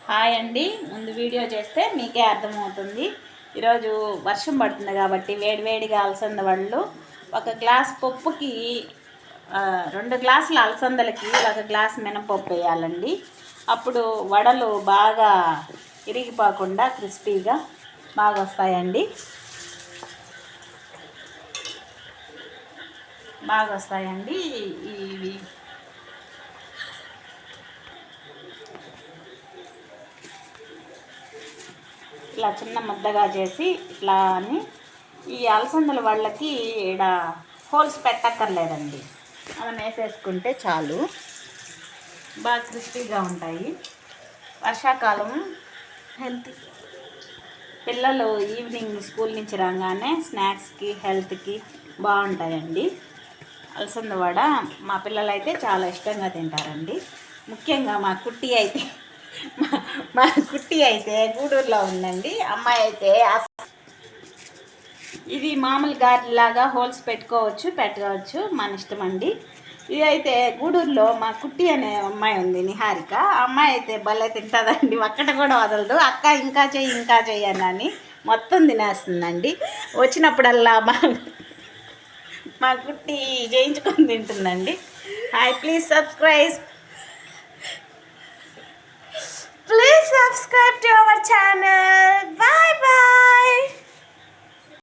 Hi అండి. ముందు video చేస్తే మీకే అర్థమవుతుంది. ఈరోజు వర్షం పడుతుంది కాబట్టి వేడివేడిగా అలసంద వడలు, ఒక గ్లాస్ పప్పుకి 2 గ్లాసుల అలసందలకి 1 గ్లాస్ మినపప్పు వేయాలండి. అప్పుడు వడలు బాగా ఇరిగిపోకుండా క్రిస్పీగా బాగా వస్తాయండి. ఇవి ఇలా చిన్న ముద్దగా చేసి ఇట్లా అని ఈ అలసందల వాళ్ళకి ఇక్కడ హోల్స్ పెట్టక్కర్లేదండి. మనం వేసేసుకుంటే చాలు, బాగా క్రిస్పీగా ఉంటాయి. వర్షాకాలం హెల్తీ పిల్లలు ఈవినింగ్ స్కూల్ నుంచి రాగానే స్నాక్స్కి హెల్త్కి బాగుంటాయండి. అలసంద వడ మా పిల్లలైతే చాలా ఇష్టంగా తింటారండి. ముఖ్యంగా మా కుట్టి అయితే గూడూరులో ఉందండి. అమ్మాయి అయితే ఇది మామూలు గారెలాగా హోల్స్ పెట్టుకోవచ్చు మన ఇష్టం అండి. ఇది అయితే గూడూరులో మా కుట్టి అనే అమ్మాయి ఉంది, నిహారిక. అమ్మాయి అయితే భలే తింటుందండి, ఒక్కటి కూడా వదలదు. అక్క ఇంకా చెయ్యి అని మొత్తం తినేస్తుందండి. వచ్చినప్పుడల్లా మా కుట్టి చేయించుకొని తింటుందండి. Hi, please subscribe to our channel. Bye bye.